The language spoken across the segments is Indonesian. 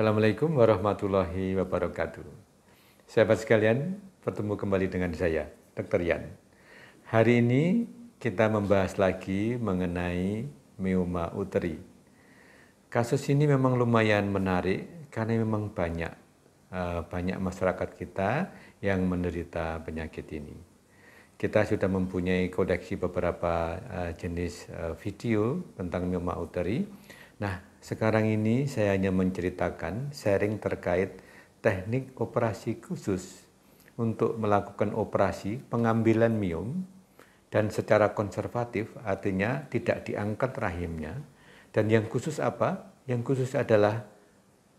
Assalamualaikum warahmatullahi wabarakatuh. Sahabat sekalian, bertemu kembali dengan saya, Dr. Yan. Hari ini kita membahas lagi mengenai myoma uteri. Kasus ini memang lumayan menarik karena memang banyak masyarakat kita yang menderita penyakit ini. Kita sudah mempunyai koleksi beberapa jenis video tentang myoma uteri. Nah, sekarang ini saya hanya menceritakan sharing terkait teknik operasi khusus untuk melakukan operasi pengambilan myom dan secara konservatif, artinya tidak diangkat rahimnya. Dan yang khusus apa? Yang khusus adalah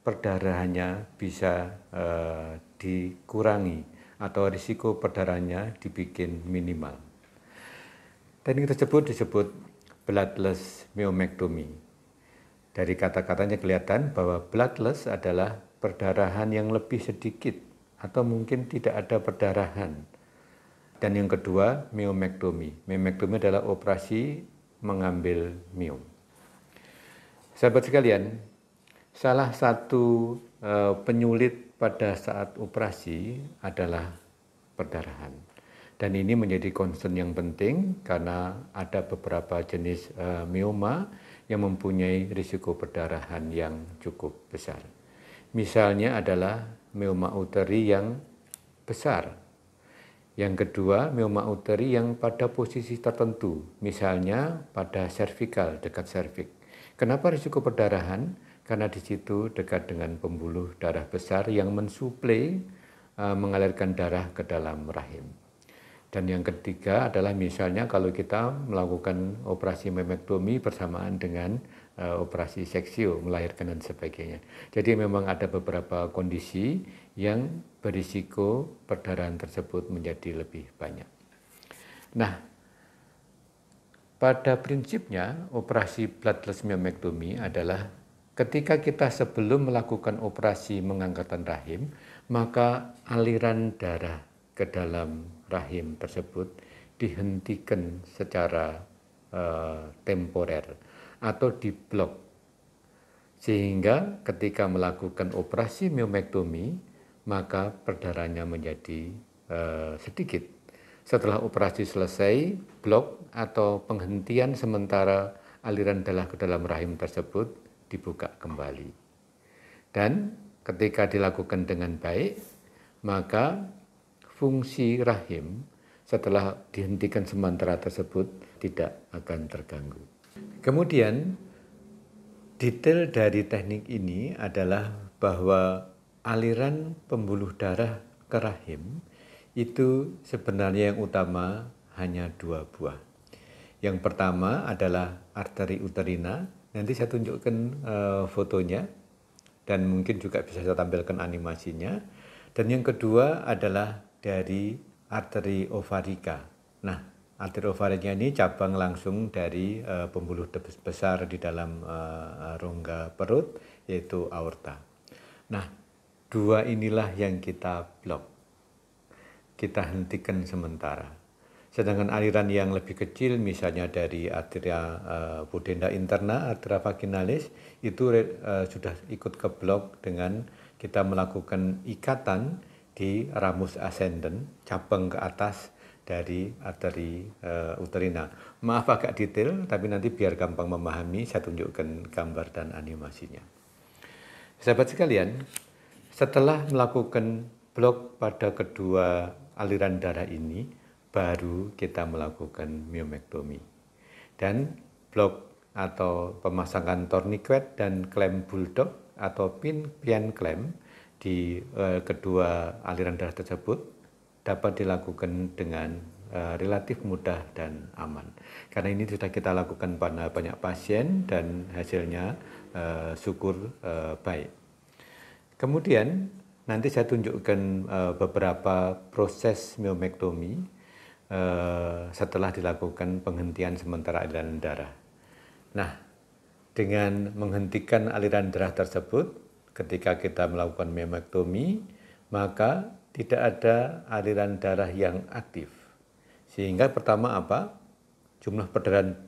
perdarahannya bisa dikurangi atau risiko perdarahannya dibikin minimal. Teknik tersebut disebut bloodless myomectomy. Dari kata-katanya kelihatan bahwa bloodless adalah perdarahan yang lebih sedikit atau mungkin tidak ada perdarahan. Dan yang kedua, myomectomy. Myomectomy adalah operasi mengambil myom. Sahabat sekalian, salah satu penyulit pada saat operasi adalah perdarahan. Dan ini menjadi concern yang penting karena ada beberapa jenis myoma yang mempunyai risiko perdarahan yang cukup besar. Misalnya adalah myoma uteri yang besar. Yang kedua, myoma uteri yang pada posisi tertentu, misalnya pada cervical, dekat serviks. Kenapa risiko perdarahan? Karena di situ dekat dengan pembuluh darah besar yang mensuplai mengalirkan darah ke dalam rahim. Dan yang ketiga adalah misalnya kalau kita melakukan operasi myomectomy bersamaan dengan operasi seksio, melahirkan dan sebagainya. Jadi memang ada beberapa kondisi yang berisiko perdarahan tersebut menjadi lebih banyak. Nah, pada prinsipnya operasi bloodless myomectomy adalah ketika kita sebelum melakukan operasi mengangkatan rahim, maka aliran darah ke dalam rahim tersebut dihentikan secara temporer atau diblok, sehingga ketika melakukan operasi myomectomy maka perdarahannya menjadi sedikit. Setelah operasi selesai, blok atau penghentian sementara aliran darah ke dalam rahim tersebut dibuka kembali. Dan ketika dilakukan dengan baik, maka fungsi rahim setelah dihentikan sementara tersebut tidak akan terganggu. Kemudian detail dari teknik ini adalah bahwa aliran pembuluh darah ke rahim itu sebenarnya yang utama hanya 2 buah. Yang pertama adalah arteri uterina, nanti saya tunjukkan fotonya dan mungkin juga bisa saya tampilkan animasinya. Dan yang kedua adalah dari arteri ovarika. Nah, arteri ovarika ini cabang langsung dari pembuluh besar di dalam rongga perut, yaitu aorta. Nah, 2 inilah yang kita blok, kita hentikan sementara. Sedangkan aliran yang lebih kecil, misalnya dari arteria pudenda interna, arteria vaginalis, itu sudah ikut keblok dengan kita melakukan ikatan di ramus ascendens, cabang ke atas dari arteri uterina. Maaf agak detail, tapi nanti biar gampang memahami, saya tunjukkan gambar dan animasinya. Sahabat sekalian, setelah melakukan blok pada kedua aliran darah ini, baru kita melakukan myomectomy. Dan blok atau pemasangan tourniquet dan klem bulldog atau pian klem di kedua aliran darah tersebut dapat dilakukan dengan relatif mudah dan aman. Karena ini sudah kita lakukan pada banyak pasien dan hasilnya syukur baik. Kemudian nanti saya tunjukkan beberapa proses myomectomy setelah dilakukan penghentian sementara aliran darah. Nah, dengan menghentikan aliran darah tersebut, ketika kita melakukan myomectomy, maka tidak ada aliran darah yang aktif. Sehingga pertama apa? Jumlah perdarahan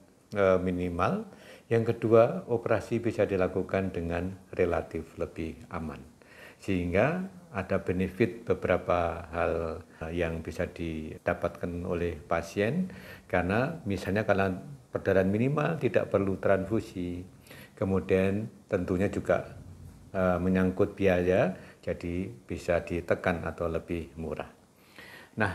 minimal. Yang kedua, operasi bisa dilakukan dengan relatif lebih aman. Sehingga ada benefit beberapa hal yang bisa didapatkan oleh pasien, karena misalnya karena perdarahan minimal tidak perlu transfusi, kemudian tentunya juga menyangkut biaya, jadi bisa ditekan atau lebih murah. Nah,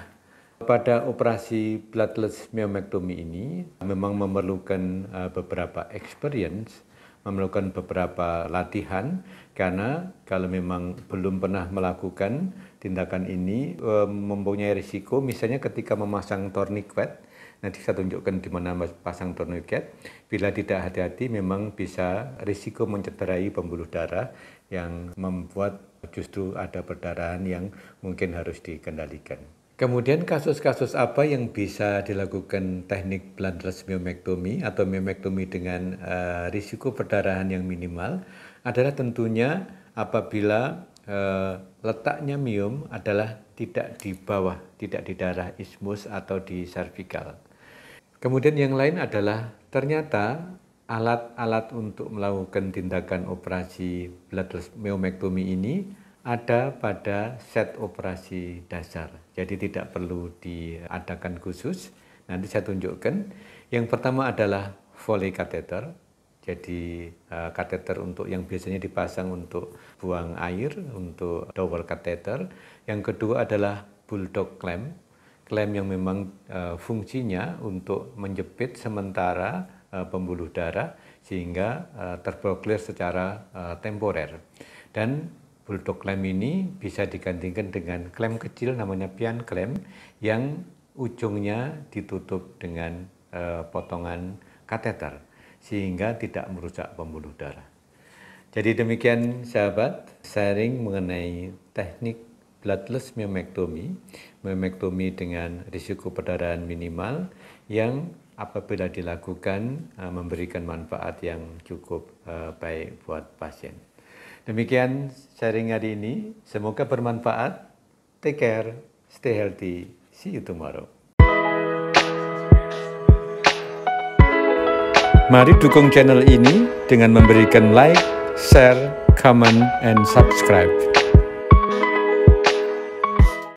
pada operasi bloodless myomectomy ini memang memerlukan beberapa experience, memerlukan beberapa latihan, karena kalau memang belum pernah melakukan tindakan ini mempunyai risiko, misalnya ketika memasang tourniquet, nanti saya tunjukkan di mana pasang tourniquet, bila tidak hati-hati memang bisa risiko mencederai pembuluh darah yang membuat justru ada perdarahan yang mungkin harus dikendalikan. Kemudian kasus-kasus apa yang bisa dilakukan teknik bloodless myomectomy atau myomectomy dengan risiko perdarahan yang minimal adalah tentunya apabila letaknya myom adalah tidak di bawah, tidak di daerah isthmus atau di cervical. Kemudian yang lain adalah ternyata alat-alat untuk melakukan tindakan operasi bloodless myomectomy ini ada pada set operasi dasar. Jadi tidak perlu diadakan khusus. Nanti saya tunjukkan. Yang pertama adalah Foley catheter. Jadi kateter untuk yang biasanya dipasang untuk buang air, untuk Dower catheter. Yang kedua adalah Bulldog clamp. Clamp yang memang fungsinya untuk menjepit sementara pembuluh darah sehingga terblokir secara temporer. Dan Bulldog clamp ini bisa digantikan dengan clamp kecil namanya pian clamp yang ujungnya ditutup dengan potongan kateter sehingga tidak merusak pembuluh darah. Jadi demikian sahabat, sharing mengenai teknik bloodless myomectomy, myomectomy dengan risiko perdarahan minimal yang apabila dilakukan memberikan manfaat yang cukup baik buat pasien. Demikian sharing hari ini, semoga bermanfaat. Take care, stay healthy, see you tomorrow. Mari dukung channel ini dengan memberikan like, share, comment, and subscribe.